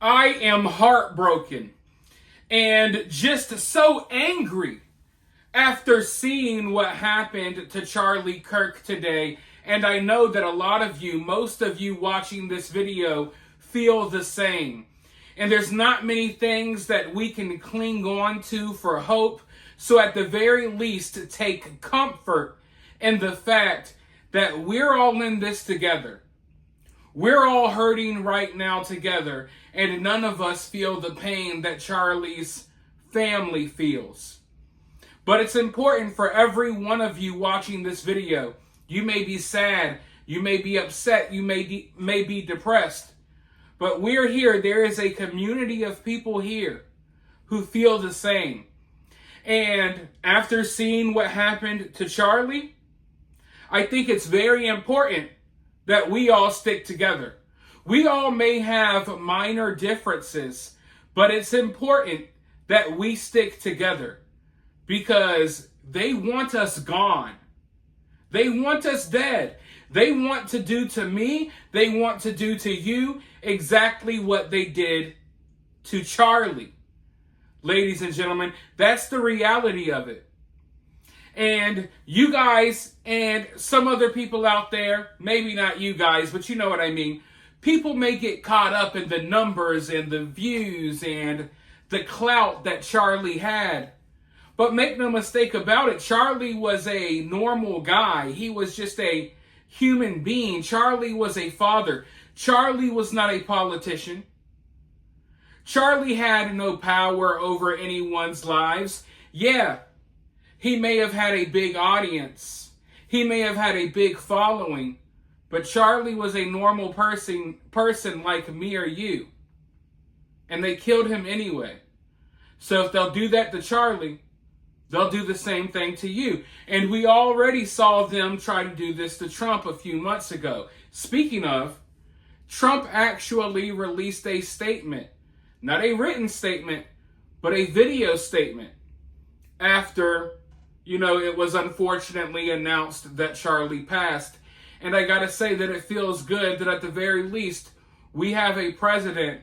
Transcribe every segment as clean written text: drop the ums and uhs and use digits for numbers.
I am heartbroken and just so angry after seeing what happened to Charlie Kirk today. And I know that a lot of you, most of you watching this video, feel the same. And there's not many things that we can cling on to for hope. So at the very least, take comfort in the fact that we're all in this together. We're all hurting right now together, and none of us feel the pain that Charlie's family feels. But it's important for every one of you watching this video. You may be sad, you may be upset, you may be depressed, but we're here. There is a community of people here who feel the same. And after seeing what happened to Charlie, I think it's very important that we all stick together. We all may have minor differences, but it's important that we stick together because they want us gone. They want us dead. They want to do to me, they want to do to you exactly what they did to Charlie. Ladies and gentlemen, that's the reality of it. And you guys and some other people out there, maybe not you guys, but you know what I mean. People may get caught up in the numbers and the views and the clout that Charlie had. But make no mistake about it, Charlie was a normal guy. He was just a human being. Charlie was a father. Charlie was not a politician. Charlie had no power over anyone's lives. Yeah, he may have had a big audience. He may have had a big following. But Charlie was a normal person like me or you. And they killed him anyway. So if they'll do that to Charlie, they'll do the same thing to you. And we already saw them try to do this to Trump a few months ago. Speaking of, Trump actually released a statement. Not a written statement, but a video statement. After, it was unfortunately announced that Charlie passed. And I gotta say that it feels good that at the very least, we have a president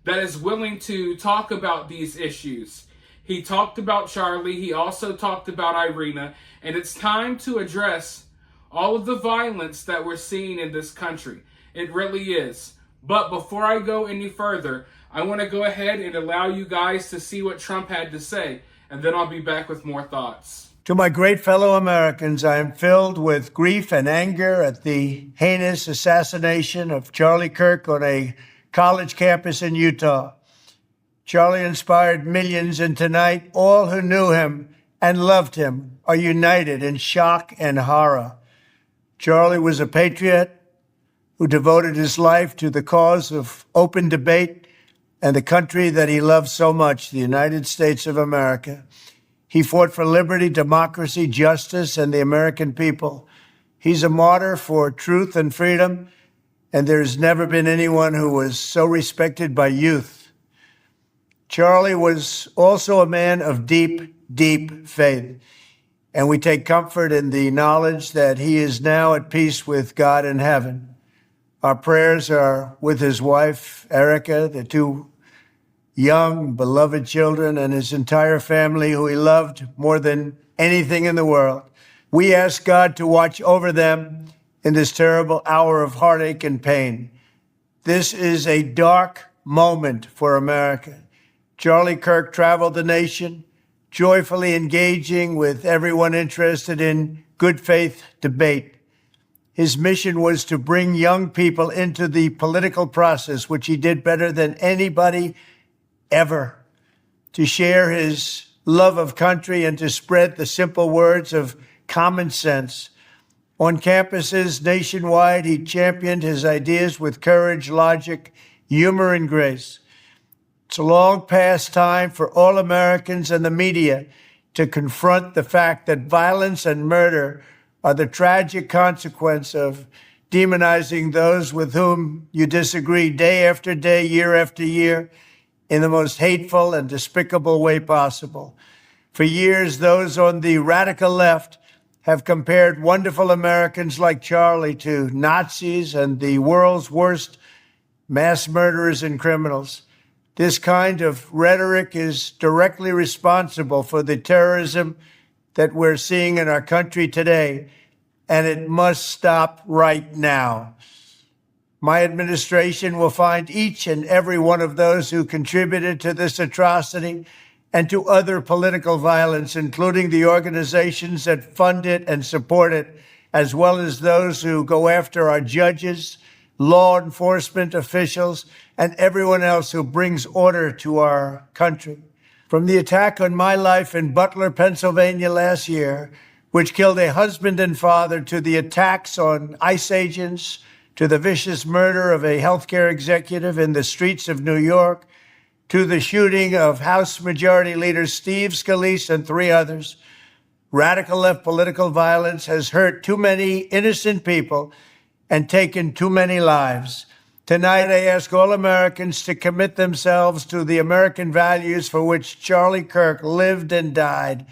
that is willing to talk about these issues. He talked about Charlie. He also talked about Irina. And it's time to address all of the violence that we're seeing in this country. It really is. But before I go any further, I want to go ahead and allow you guys to see what Trump had to say. And then I'll be back with more thoughts. To my great fellow Americans, I am filled with grief and anger at the heinous assassination of Charlie Kirk on a college campus in Utah. Charlie inspired millions, and tonight, all who knew him and loved him are united in shock and horror. Charlie was a patriot who devoted his life to the cause of open debate and the country that he loved so much, the United States of America. He fought for liberty, democracy, justice, and the American people. He's a martyr for truth and freedom, and there's never been anyone who was so respected by youth. Charlie was also a man of deep, deep faith, and we take comfort in the knowledge that he is now at peace with God in heaven. Our prayers are with his wife, Erica, the two young, beloved children, and his entire family, who he loved more than anything in the world. We ask God to watch over them in this terrible hour of heartache and pain. This is a dark moment for America. Charlie Kirk traveled the nation, joyfully engaging with everyone interested in good faith debate. His mission was to bring young people into the political process, which he did better than anybody ever, to share his love of country and to spread the simple words of common sense. On campuses nationwide, he championed his ideas with courage, logic, humor, and grace. It's a long past time for all Americans and the media to confront the fact that violence and murder are the tragic consequence of demonizing those with whom you disagree day after day, year after year, in the most hateful and despicable way possible. For years, those on the radical left have compared wonderful Americans like Charlie to Nazis and the world's worst mass murderers and criminals. This kind of rhetoric is directly responsible for the terrorism that we're seeing in our country today, and it must stop right now. My administration will find each and every one of those who contributed to this atrocity and to other political violence, including the organizations that fund it and support it, as well as those who go after our judges, law enforcement officials, and everyone else who brings order to our country. From the attack on my life in Butler, Pennsylvania last year, which killed a husband and father, to the attacks on ICE agents, to the vicious murder of a healthcare executive in the streets of New York, to the shooting of House Majority Leader Steve Scalise and 3 others, radical left political violence has hurt too many innocent people and taken too many lives. Tonight, I ask all Americans to commit themselves to the American values for which Charlie Kirk lived and died,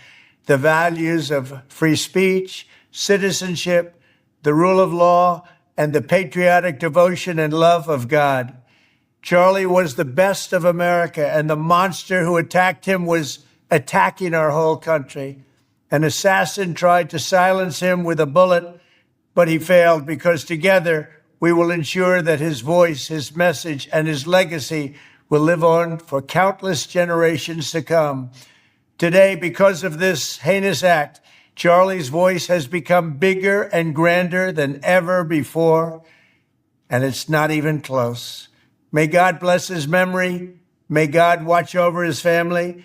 the values of free speech, citizenship, the rule of law, and the patriotic devotion and love of God. Charlie was the best of America, and the monster who attacked him was attacking our whole country. An assassin tried to silence him with a bullet, but he failed, because together we will ensure that his voice, his message, and his legacy will live on for countless generations to come. Today, because of this heinous act, Charlie's voice has become bigger and grander than ever before, and it's not even close. May God bless his memory, may God watch over his family,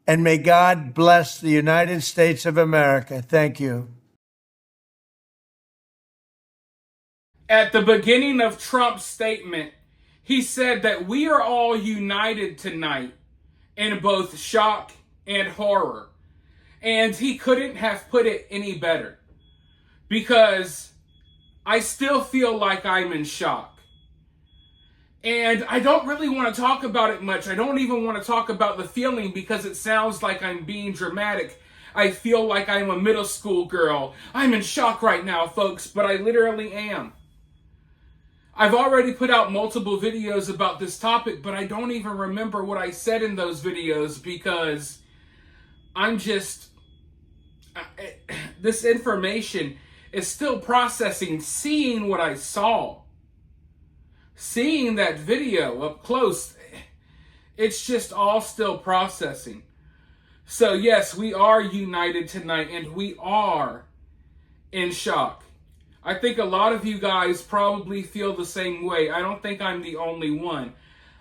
and may God bless the United States of America. Thank you. At the beginning of Trump's statement, he said that we are all united tonight in both shock and horror. And he couldn't have put it any better, because I still feel like I'm in shock. And I don't really want to talk about it much. I don't even want to talk about the feeling, because it sounds like I'm being dramatic. I feel like I'm a middle school girl. I'm in shock right now, folks, but I literally am. I've already put out multiple videos about this topic, but I don't even remember what I said in those videos, because I'm just... this information is still processing, seeing what I saw. Seeing that video up close, it's just all still processing. So yes, we are united tonight, and we are in shock. I think a lot of you guys probably feel the same way. I don't think I'm the only one.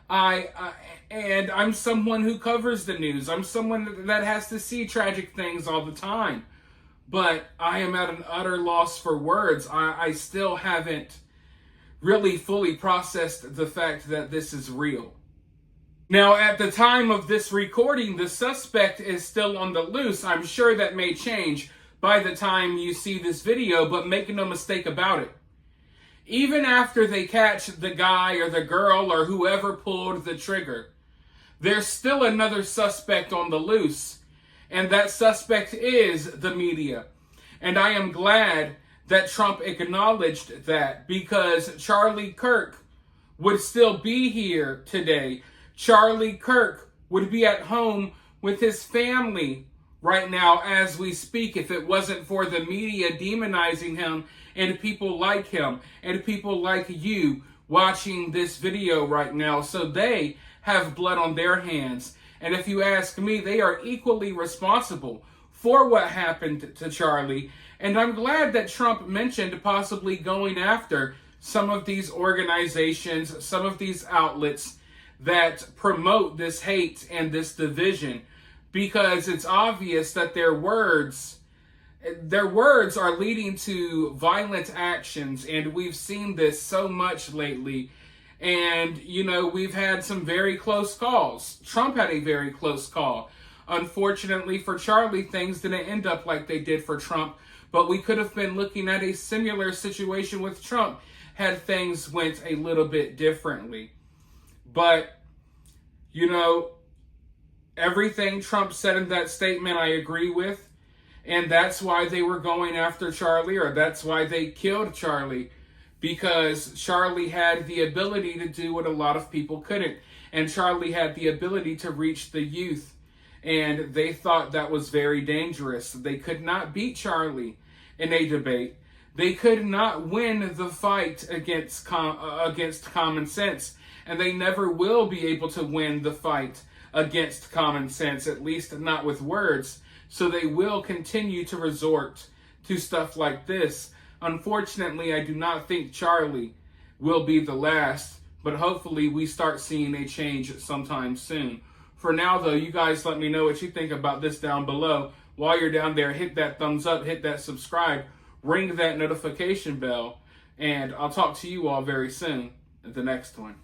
And I'm someone who covers the news. I'm someone that has to see tragic things all the time. But I am at an utter loss for words. I still haven't really fully processed the fact that this is real. Now, at the time of this recording, the suspect is still on the loose. I'm sure that may change by the time you see this video, but make no mistake about it. Even after they catch the guy or the girl or whoever pulled the trigger, there's still another suspect on the loose, and that suspect is the media. And I am glad that Trump acknowledged that, because Charlie Kirk would still be here today. Charlie Kirk would be at home with his family right now as we speak, if it wasn't for the media demonizing him and people like him and people like you watching this video right now. So they have blood on their hands. And if you ask me, they are equally responsible for what happened to Charlie. And I'm glad that Trump mentioned possibly going after some of these organizations, some of these outlets that promote this hate and this division, because it's obvious that their words are leading to violent actions, and we've seen this so much lately. And, you know, we've had some very close calls. Trump had a very close call. Unfortunately for Charlie, things didn't end up like they did for Trump, but we could have been looking at a similar situation with Trump had things went a little bit differently. But, you know, everything Trump said in that statement I agree with, and that's why they were going after Charlie, or that's why they killed Charlie, because Charlie had the ability to do what a lot of people couldn't. And Charlie had the ability to reach the youth, and they thought that was very dangerous. They could not beat Charlie in a debate. They could not win the fight against common sense, and they never will be able to win the fight against common sense, at least not with words. So they will continue to resort to stuff like this. Unfortunately, I do not think Charlie will be the last, but hopefully we start seeing a change sometime soon. For now, though, you guys let me know what you think about this down below. While you're down there, hit that thumbs up, hit that subscribe, ring that notification bell, and I'll talk to you all very soon at the next one.